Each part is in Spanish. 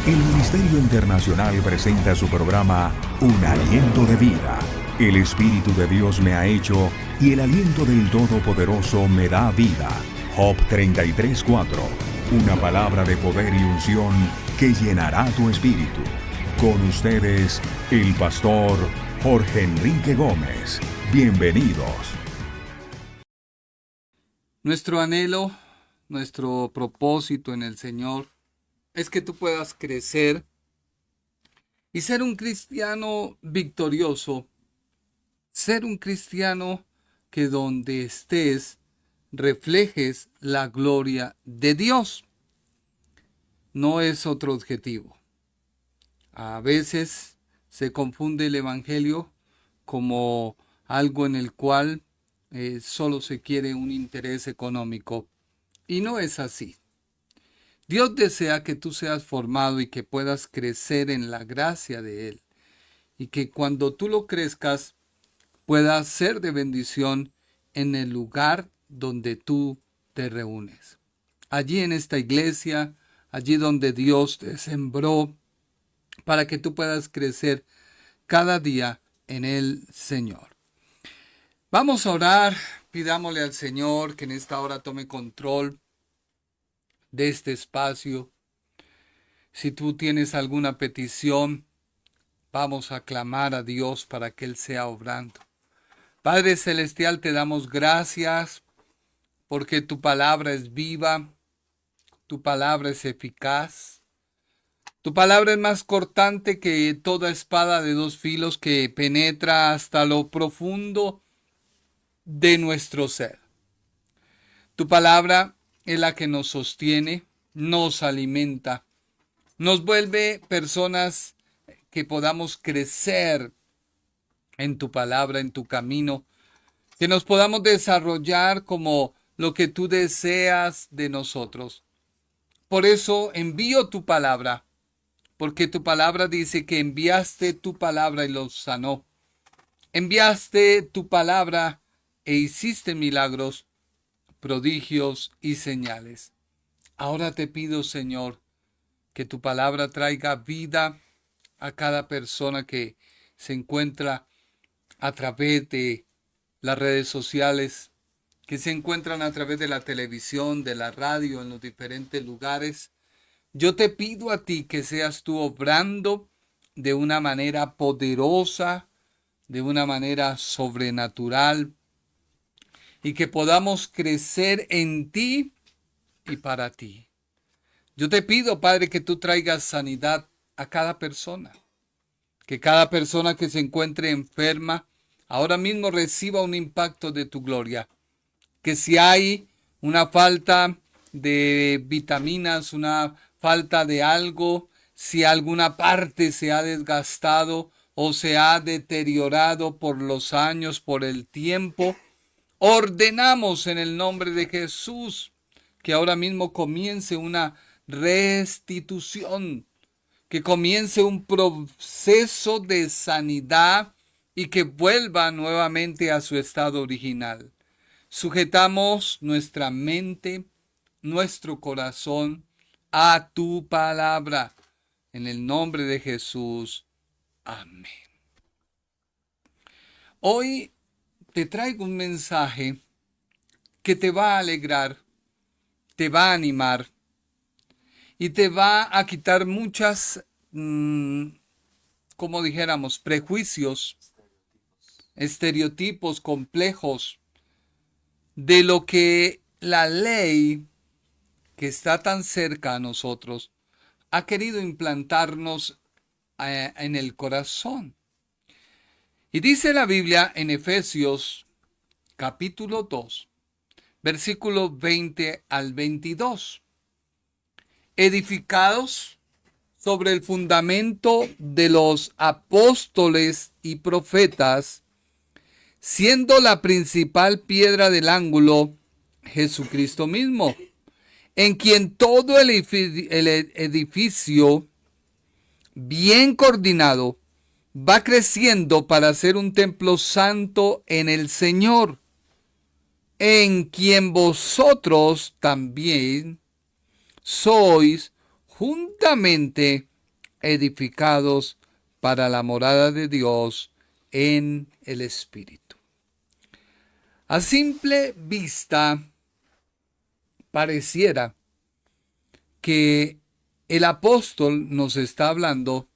El Ministerio Internacional presenta su programa Un Aliento de Vida. El Espíritu de Dios me ha hecho y el aliento del Todopoderoso me da vida. Job 33:4. Una palabra de poder y unción que llenará tu espíritu. Con ustedes, el pastor Jorge Enrique Gómez. Bienvenidos. Nuestro anhelo, nuestro propósito en el Señor es que tú puedas crecer y ser un cristiano victorioso, ser un cristiano que donde estés reflejes la gloria de Dios. No es otro objetivo. A veces se confunde el evangelio como algo en el cual solo se quiere un interés económico, y no es así. Dios desea que tú seas formado y que puedas crecer en la gracia de Él, y que cuando tú lo crezcas puedas ser de bendición en el lugar donde tú te reúnes. Allí en esta iglesia, allí donde Dios te sembró, para que tú puedas crecer cada día en el Señor. Vamos a orar, pidámosle al Señor que en esta hora tome control de este espacio. Si tú tienes alguna petición, vamos a clamar a Dios para que Él sea obrando. Padre Celestial, te damos gracias porque tu palabra es viva, tu palabra es eficaz, tu palabra es más cortante que toda espada de dos filos que penetra hasta lo profundo de nuestro ser. Tu palabra es la que nos sostiene, nos alimenta, nos vuelve personas que podamos crecer en tu palabra, en tu camino, que nos podamos desarrollar como lo que tú deseas de nosotros. Por eso envío tu palabra, porque tu palabra dice que enviaste tu palabra y los sanó. Enviaste tu palabra e hiciste milagros, prodigios y señales. Ahora te pido, Señor, que tu palabra traiga vida a cada persona que se encuentra a través de las redes sociales, que se encuentran a través de la televisión, de la radio, en los diferentes lugares. Yo te pido a ti que seas tú obrando de una manera poderosa, de una manera sobrenatural, y que podamos crecer en ti y para ti. Yo te pido, Padre, que tú traigas sanidad a cada persona, que cada persona que se encuentre enferma ahora mismo reciba un impacto de tu gloria, que si hay una falta de vitaminas, una falta de algo, si alguna parte se ha desgastado o se ha deteriorado por los años, por el tiempo, ordenamos en el nombre de Jesús que ahora mismo comience una restitución, que comience un proceso de sanidad y que vuelva nuevamente a su estado original. Sujetamos nuestra mente, nuestro corazón a tu palabra. En el nombre de Jesús. Amén. Hoy te traigo un mensaje que te va a alegrar, te va a animar y te va a quitar muchas, como dijéramos, prejuicios, estereotipos complejos de lo que la ley que está tan cerca a nosotros ha querido implantarnos en el corazón. Y dice la Biblia en Efesios capítulo 2, versículos 20 al 22. Edificados sobre el fundamento de los apóstoles y profetas, siendo la principal piedra del ángulo Jesucristo mismo, en quien todo el edificio bien coordinado va creciendo para ser un templo santo en el Señor, en quien vosotros también sois juntamente edificados para la morada de Dios en el Espíritu. A simple vista, pareciera que el apóstol nos está hablando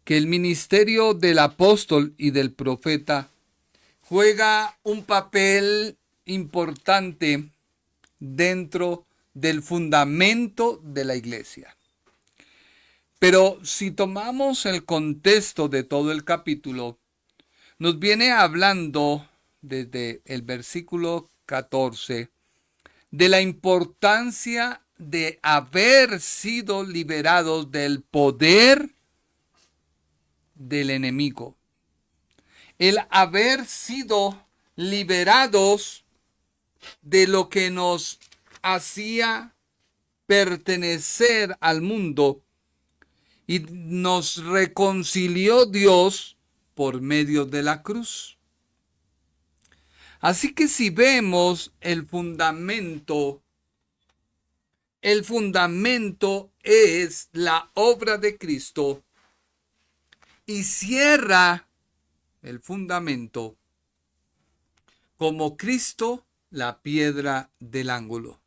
que el ministerio del apóstol y del profeta juega un papel importante dentro del fundamento de la iglesia. Pero si tomamos el contexto de todo el capítulo, nos viene hablando desde el versículo 14 de la importancia de haber sido liberados del poder del enemigo. El haber sido liberados de lo que nos hacía pertenecer al mundo y nos reconcilió Dios por medio de la cruz. Así que si vemos el fundamento es la obra de Cristo y cierra el fundamento como Cristo la piedra del ángulo.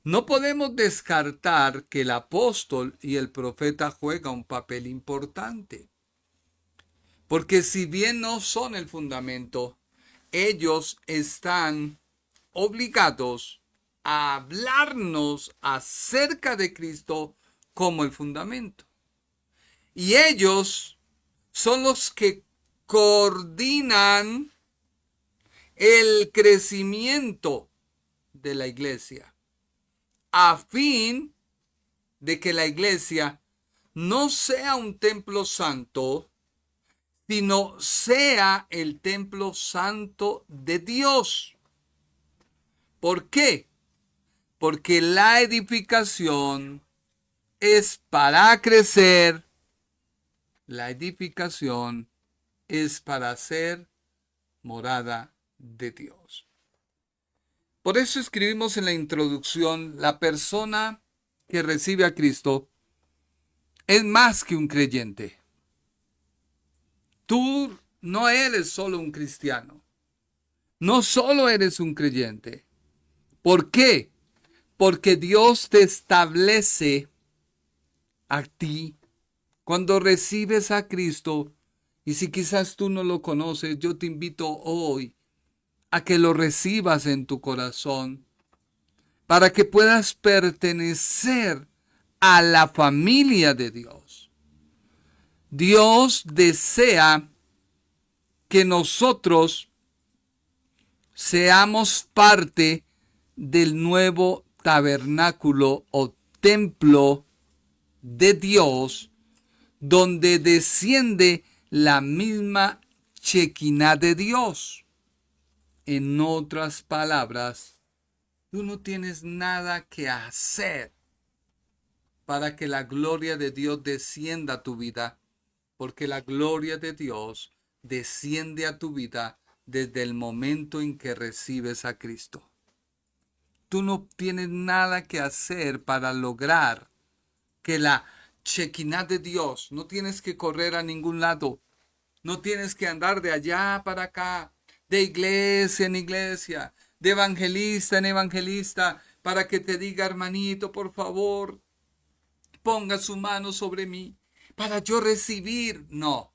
No podemos descartar que el apóstol y el profeta juegan un papel importante, porque si bien no son el fundamento, ellos están obligados a hablarnos acerca de Cristo como el fundamento. Y ellos son los que coordinan el crecimiento de la iglesia, a fin de que la iglesia no sea un templo santo, sino sea el templo santo de Dios. ¿Por qué? Porque la edificación es para crecer, la edificación es para ser morada de Dios. Por eso escribimos en la introducción, la persona que recibe a Cristo es más que un creyente. Tú no eres solo un cristiano, no solo eres un creyente. ¿Por qué? Porque Dios te establece a ti cuando recibes a Cristo. Y si quizás tú no lo conoces, yo te invito hoy a que lo recibas en tu corazón para que puedas pertenecer a la familia de Dios. Dios desea que nosotros seamos parte del nuevo tabernáculo o templo de Dios, donde desciende la misma Shekinah de Dios. En otras palabras, tú no tienes nada que hacer para que la gloria de Dios descienda a tu vida, porque la gloria de Dios desciende a tu vida desde el momento en que recibes a Cristo. Tú no tienes nada que hacer para lograr que la Shekinah de Dios, no tienes que correr a ningún lado, no tienes que andar de allá para acá, de iglesia en iglesia, de evangelista en evangelista, para que te diga, hermanito, por favor, ponga su mano sobre mí, para yo recibir. No,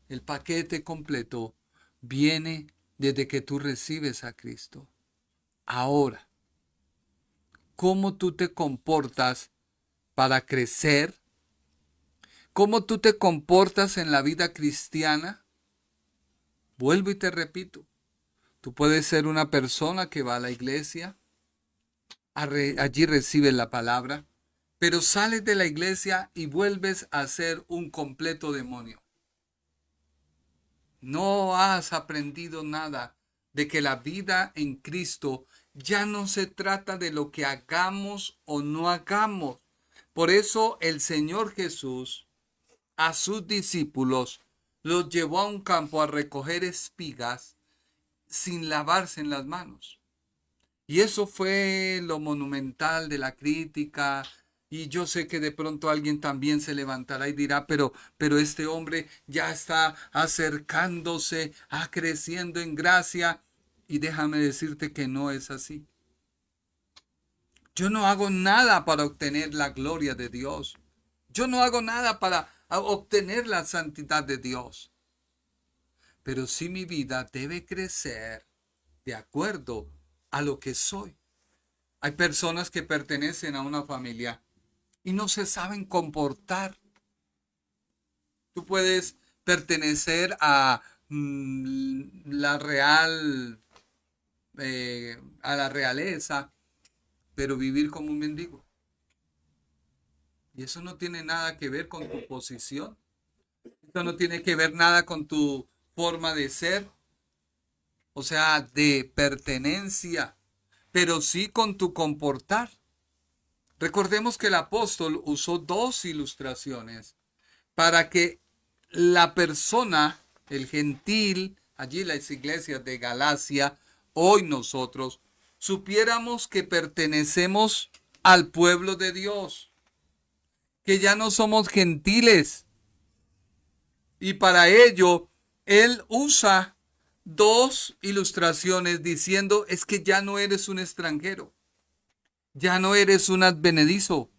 el paquete completo viene desde que tú recibes a Cristo. Ahora, ¿cómo tú te comportas para crecer? ¿Cómo tú te comportas en la vida cristiana? Vuelvo y te repito, tú puedes ser una persona que va a la iglesia, allí recibes la palabra, pero sales de la iglesia y vuelves a ser un completo demonio. No has aprendido nada de que la vida en Cristo ya no se trata de lo que hagamos o no hagamos. Por eso el Señor Jesús a sus discípulos los llevó a un campo a recoger espigas sin lavarse en las manos. Y eso fue lo monumental de la crítica Y yo sé que de pronto alguien también se levantará y dirá, pero este hombre ya está acercándose, creciendo en gracia. Y déjame decirte que no es así. Yo no hago nada para obtener la gloria de Dios. Yo no hago nada para obtener la santidad de Dios. Pero sí mi vida debe crecer de acuerdo a lo que soy. Hay personas que pertenecen a una familia y no se saben comportar. Tú puedes pertenecer a a la realeza, pero vivir como un mendigo. Y eso no tiene nada que ver con tu posición. Esto no tiene que ver nada con tu forma de ser, o sea, de pertenencia, pero sí con tu comportar. Recordemos que el apóstol usó dos ilustraciones para que la persona, el gentil, allí las iglesias de Galacia, hoy nosotros, supiéramos que pertenecemos al pueblo de Dios, que ya no somos gentiles. Y para ello, él usa dos ilustraciones diciendo, es que ya no eres un extranjero, ya no eres un advenedizo,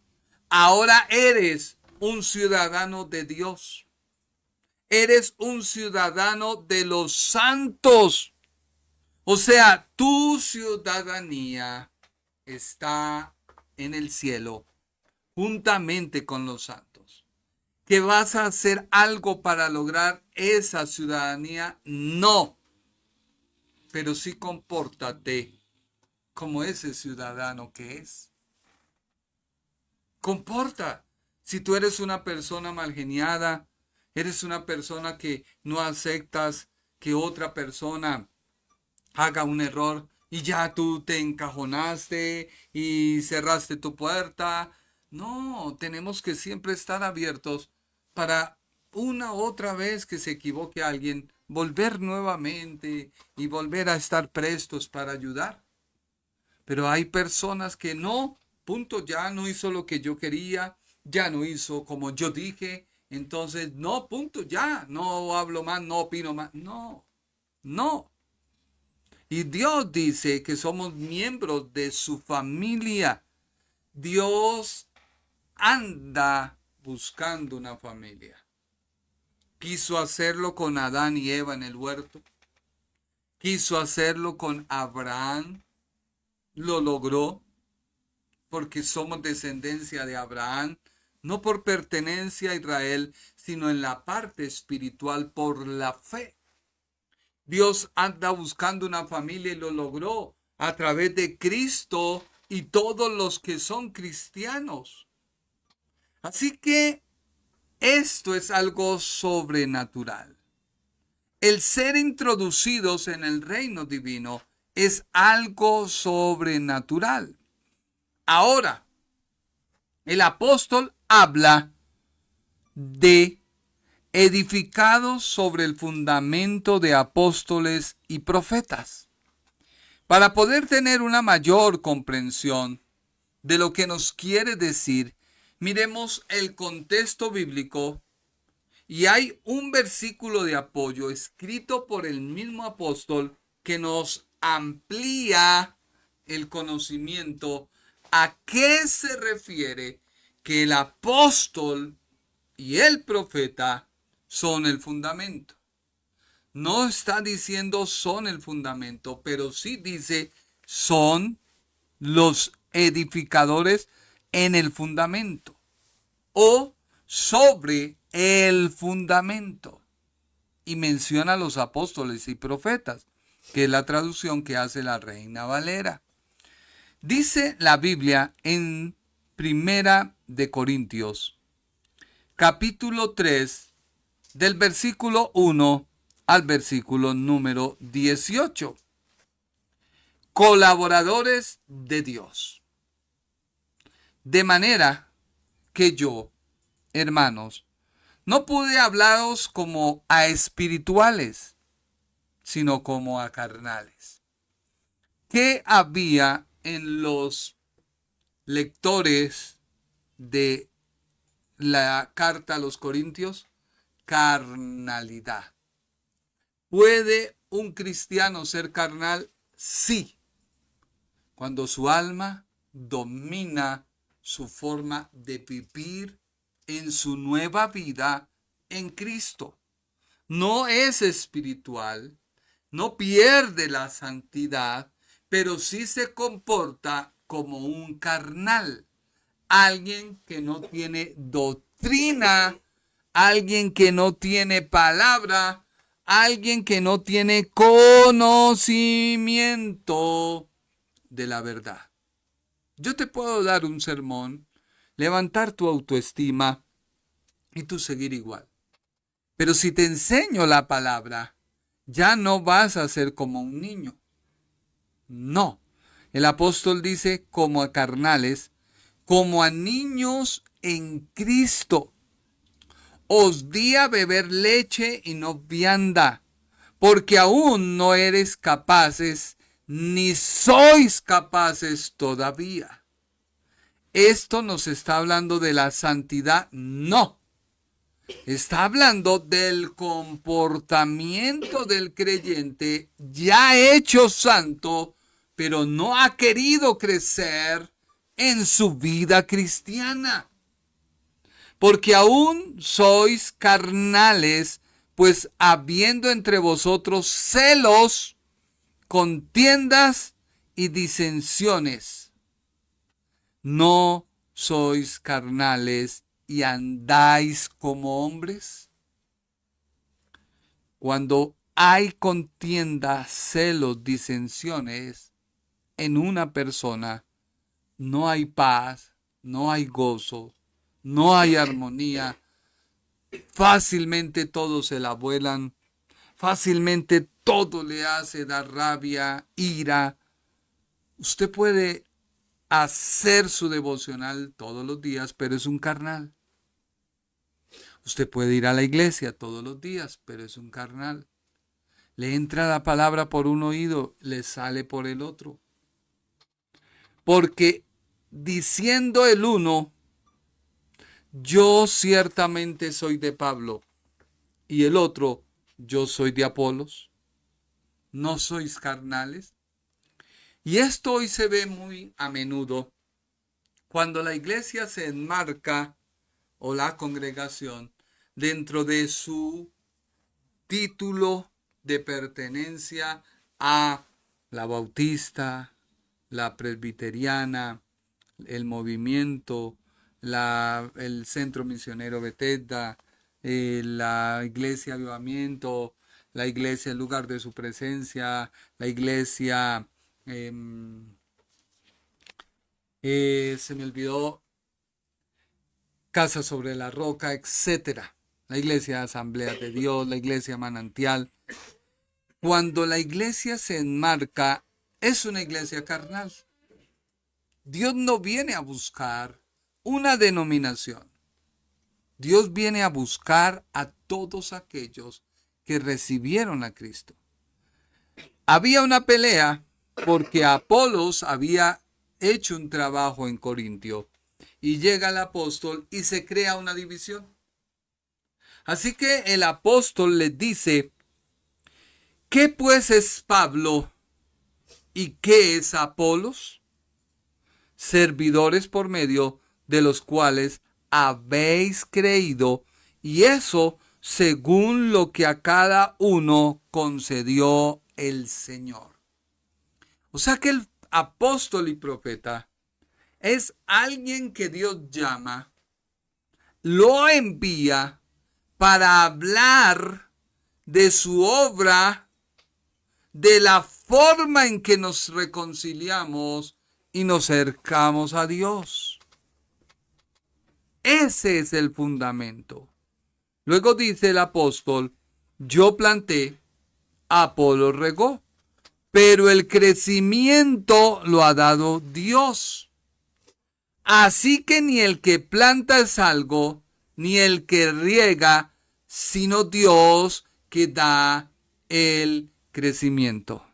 ahora eres un ciudadano de Dios. Eres un ciudadano de los santos. O sea, tu ciudadanía está en el cielo, juntamente con los santos. ¿Que vas a hacer algo para lograr esa ciudadanía? No. Pero sí compórtate como ese ciudadano que es. Comporta. Si tú eres una persona malgeniada, eres una persona que no aceptas que otra persona haga un error y ya tú te encajonaste y cerraste tu puerta. No, tenemos que siempre estar abiertos para una otra vez que se equivoque alguien, volver nuevamente y volver a estar prestos para ayudar. Pero hay personas que no, punto, ya no hizo lo que yo quería, ya no hizo como yo dije, entonces no, punto, ya, no hablo más, no opino más, no, no. Y Dios dice que somos miembros de su familia. Dios anda buscando una familia. Quiso hacerlo con Adán y Eva en el huerto. Quiso hacerlo con Abraham. Lo logró porque somos descendencia de Abraham. No por pertenencia a Israel, sino en la parte espiritual por la fe. Dios anda buscando una familia y lo logró a través de Cristo y todos los que son cristianos. Así que esto es algo sobrenatural. El ser introducidos en el reino divino es algo sobrenatural. Ahora, el apóstol habla de edificados sobre el fundamento de apóstoles y profetas. Para poder tener una mayor comprensión de lo que nos quiere decir, miremos el contexto bíblico y hay un versículo de apoyo escrito por el mismo apóstol que nos amplía el conocimiento a qué se refiere que el apóstol y el profeta son el fundamento. No está diciendo son el fundamento, pero sí dice son los edificadores en el fundamento o sobre el fundamento. Y menciona a los apóstoles y profetas, que es la traducción que hace la Reina Valera. Dice la Biblia en Primera de Corintios, capítulo 3, del versículo 1 al versículo número 18. Colaboradores de Dios. De manera que yo, hermanos, no pude hablaros como a espirituales, sino como a carnales. ¿Qué había en los lectores de la carta a los Corintios? Carnalidad. ¿Puede un cristiano ser carnal? Sí, cuando su alma domina su forma de vivir en su nueva vida en Cristo. No es espiritual, no pierde la santidad, pero sí se comporta como un carnal. Alguien que no tiene doctrina, alguien que no tiene palabra, alguien que no tiene conocimiento de la verdad. Yo te puedo dar un sermón, levantar tu autoestima y tú seguir igual. Pero si te enseño la palabra, ya no vas a ser como un niño. No. El apóstol dice como a carnales, como a niños en Cristo. Os di a beber leche y no vianda, porque aún no eres capaces, ni sois capaces todavía. ¿Esto nos está hablando de la santidad? No. Está hablando del comportamiento del creyente ya hecho santo, pero no ha querido crecer en su vida cristiana. Porque aún sois carnales, pues habiendo entre vosotros celos, contiendas y disensiones. ¿No sois carnales y andáis como hombres? Cuando hay contiendas, celos, disensiones en una persona, no hay paz, no hay gozo, no hay armonía. Fácilmente todo se la vuelan, fácilmente todo le hace dar rabia, ira. Usted puede hacer su devocional todos los días, pero es un carnal. Usted puede ir a la iglesia todos los días, pero es un carnal. Le entra la palabra por un oído, le sale por el otro. Porque diciendo el uno, yo ciertamente soy de Pablo, y el otro, yo soy de Apolos, ¿no sois carnales? Y esto hoy se ve muy a menudo cuando la iglesia se enmarca, o la congregación, dentro de su título de pertenencia a la bautista, la presbiteriana, el movimiento, el centro misionero Bethesda, la iglesia Avivamiento, la iglesia El Lugar de Su Presencia, la iglesia, se me olvidó, Casa sobre la Roca, etcétera. La iglesia Asamblea de Dios, la iglesia Manantial. Cuando la iglesia se enmarca, es una iglesia carnal. Dios no viene a buscar una denominación. Dios viene a buscar a todos aquellos que recibieron a Cristo. Había una pelea porque Apolos había hecho un trabajo en Corintio y llega el apóstol y se crea una división. Así que el apóstol les dice, ¿qué pues es Pablo y qué es Apolos? Servidores por medio de los cuales habéis creído, y eso según lo que a cada uno concedió el Señor. O sea que el apóstol y profeta es alguien que Dios llama, lo envía para hablar de su obra, de la forma en que nos reconciliamos y nos acercamos a Dios. Ese es el fundamento. Luego dice el apóstol, yo planté, Apolo regó, pero el crecimiento lo ha dado Dios. Así que ni el que planta es algo, ni el que riega, sino Dios que da el crecimiento.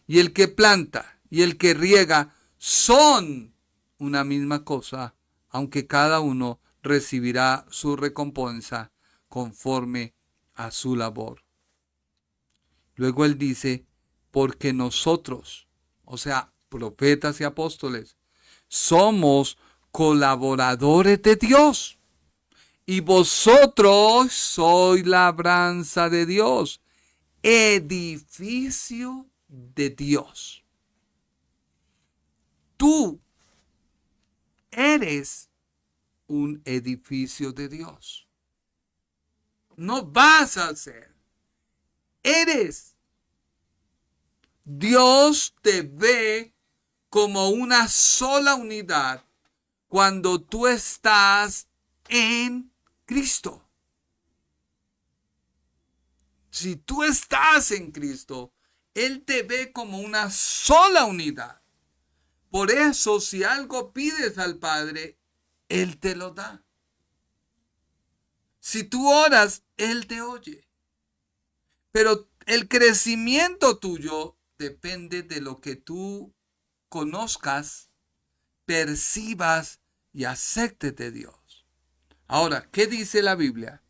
Y el que planta y el que riega son una misma cosa, aunque cada uno recibirá su recompensa conforme a su labor. Luego él dice, porque nosotros, o sea, profetas y apóstoles, somos colaboradores de Dios. Y vosotros sois labranza de Dios, edificio de Dios. Tú eres un edificio de Dios. No vas a ser. Eres. Dios te ve como una sola unidad cuando tú estás en Cristo. Si tú estás en Cristo, Él te ve como una sola unidad. Por eso, si algo pides al Padre, Él te lo da. Si tú oras, Él te oye. Pero el crecimiento tuyo depende de lo que tú conozcas, percibas y aceptes de Dios. Ahora, ¿qué dice la Biblia?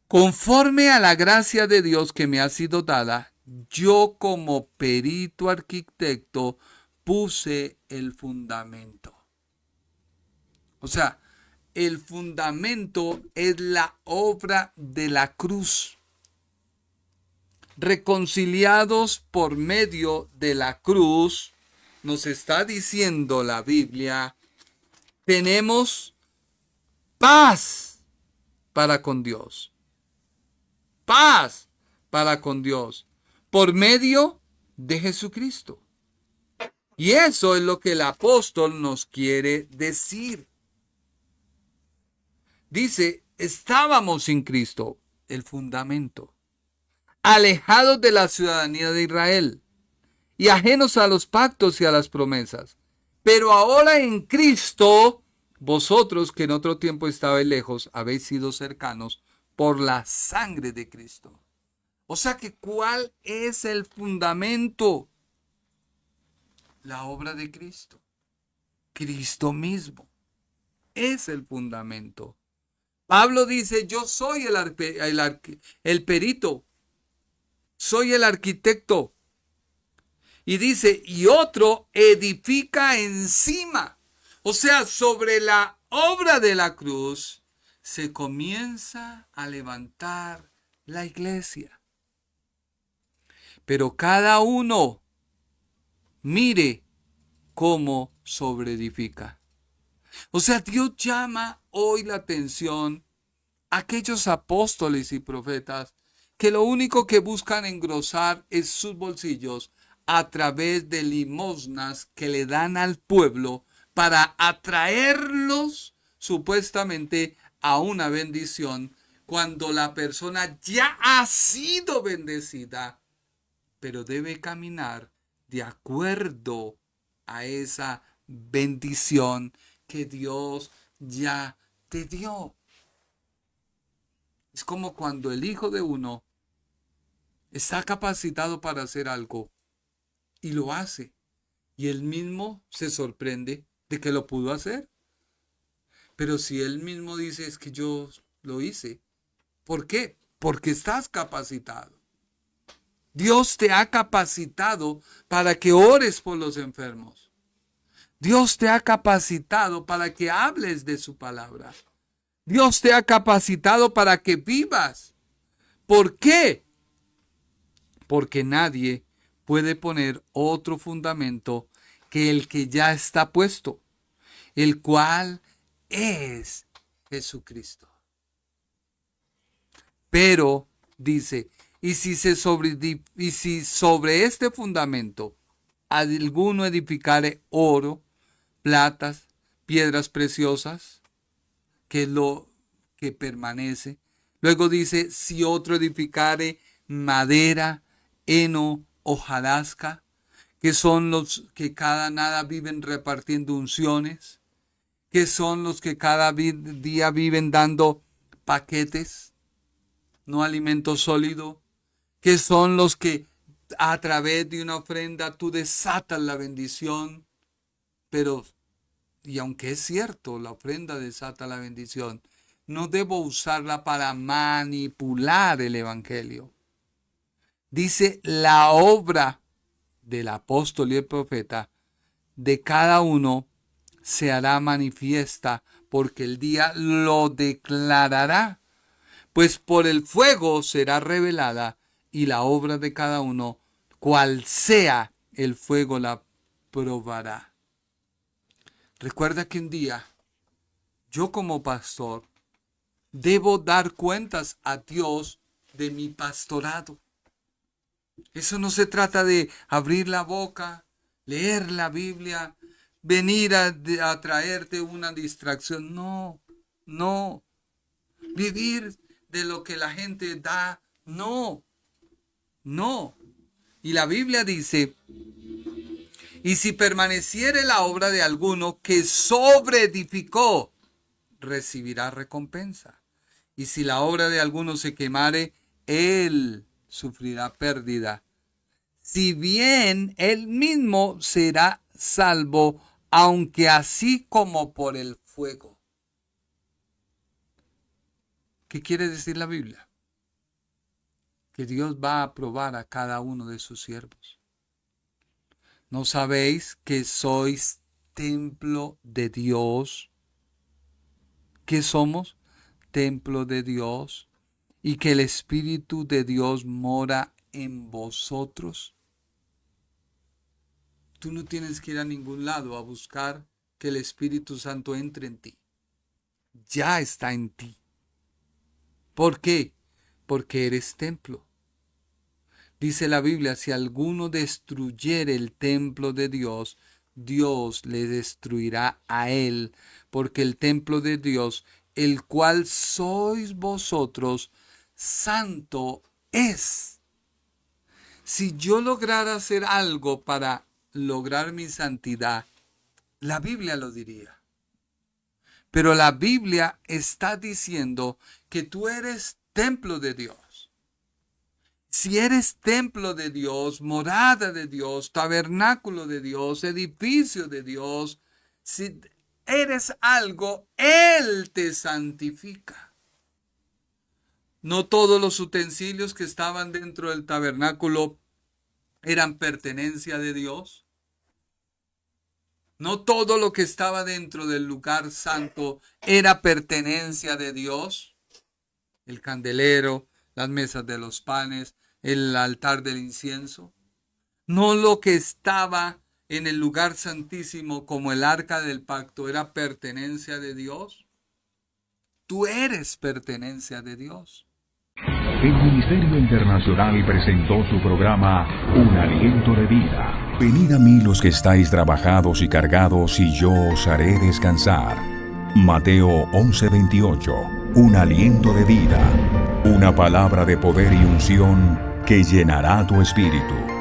Conforme a la gracia de Dios que me ha sido dada, yo como perito arquitecto puse el fundamento. O sea, el fundamento es la obra de la cruz. Reconciliados por medio de la cruz, nos está diciendo la Biblia, tenemos paz para con Dios. Paz para con Dios por medio de Jesucristo. Y eso es lo que el apóstol nos quiere decir. Dice, estábamos sin Cristo, el fundamento, alejados de la ciudadanía de Israel y ajenos a los pactos y a las promesas. Pero ahora en Cristo, vosotros que en otro tiempo estabais lejos, habéis sido cercanos por la sangre de Cristo. O sea que, ¿cuál es el fundamento? La obra de Cristo. Cristo mismo es el fundamento. Pablo dice, yo soy el perito, soy el arquitecto. Y dice, y otro edifica encima. O sea, sobre la obra de la cruz se comienza a levantar la iglesia. Pero cada uno mire cómo sobreedifica. O sea, Dios llama hoy la atención a aquellos apóstoles y profetas que lo único que buscan engrosar es sus bolsillos a través de limosnas que le dan al pueblo para atraerlos supuestamente a una bendición cuando la persona ya ha sido bendecida, pero debe caminar de acuerdo a esa bendición que Dios ya te dio. Es como cuando el hijo de uno está capacitado para hacer algo y lo hace, y él mismo se sorprende de que lo pudo hacer. Pero si él mismo dice, es que yo lo hice. ¿Por qué? Porque estás capacitado. Dios te ha capacitado para que ores por los enfermos. Dios te ha capacitado para que hables de su palabra. Dios te ha capacitado para que vivas. ¿Por qué? Porque nadie puede poner otro fundamento que el que ya está puesto, el cual es Jesucristo. Pero, dice, y si sobre este fundamento alguno edificare oro, platas, piedras preciosas, que es lo que permanece. Luego dice, si otro edificare madera, heno, hojarasca, que son los que cada nada viven repartiendo unciones, que son los que cada día viven dando paquetes, no alimento sólido, que son los que a través de una ofrenda tú desatas la bendición, pero y aunque es cierto, la ofrenda desata la bendición, no debo usarla para manipular el evangelio. Dice, la obra del apóstol y el profeta de cada uno se hará manifiesta, porque el día lo declarará, pues por el fuego será revelada, y la obra de cada uno, cual sea el fuego, la probará. Recuerda que un día, yo como pastor, debo dar cuentas a Dios de mi pastorado. Eso no se trata de abrir la boca, leer la Biblia, venir a traerte una distracción. No, no. Vivir de lo que la gente da. No, no. Y la Biblia dice, y si permaneciere la obra de alguno que sobreedificó, recibirá recompensa. Y si la obra de alguno se quemare, él sufrirá pérdida. Si bien él mismo será salvo, aunque así como por el fuego. ¿Qué quiere decir la Biblia? Que Dios va a probar a cada uno de sus siervos. ¿No sabéis que sois templo de Dios? ¿Qué somos? Templo de Dios, y que el Espíritu de Dios mora en vosotros. Tú no tienes que ir a ningún lado a buscar que el Espíritu Santo entre en ti. Ya está en ti. ¿Por qué? Porque eres templo. Dice la Biblia, si alguno destruyere el templo de Dios, Dios le destruirá a él, porque el templo de Dios, el cual sois vosotros, santo es. Si yo lograra hacer algo para lograr mi santidad, la Biblia lo diría. Pero la Biblia está diciendo que tú eres templo de Dios. Si eres templo de Dios, morada de Dios, tabernáculo de Dios, edificio de Dios, si eres algo, Él te santifica. No todos los utensilios que estaban dentro del tabernáculo eran pertenencia de Dios. No todo lo que estaba dentro del lugar santo era pertenencia de Dios. El candelero, las mesas de los panes, el altar del incienso. No lo que estaba en el lugar santísimo como el arca del pacto era pertenencia de Dios. Tú eres pertenencia de Dios. El Ministerio Internacional presentó su programa Un Aliento de Vida. Venid a mí los que estáis trabajados y cargados, y yo os haré descansar. Mateo 11:28. Un aliento de vida. Una palabra de poder y unción que llenará tu espíritu.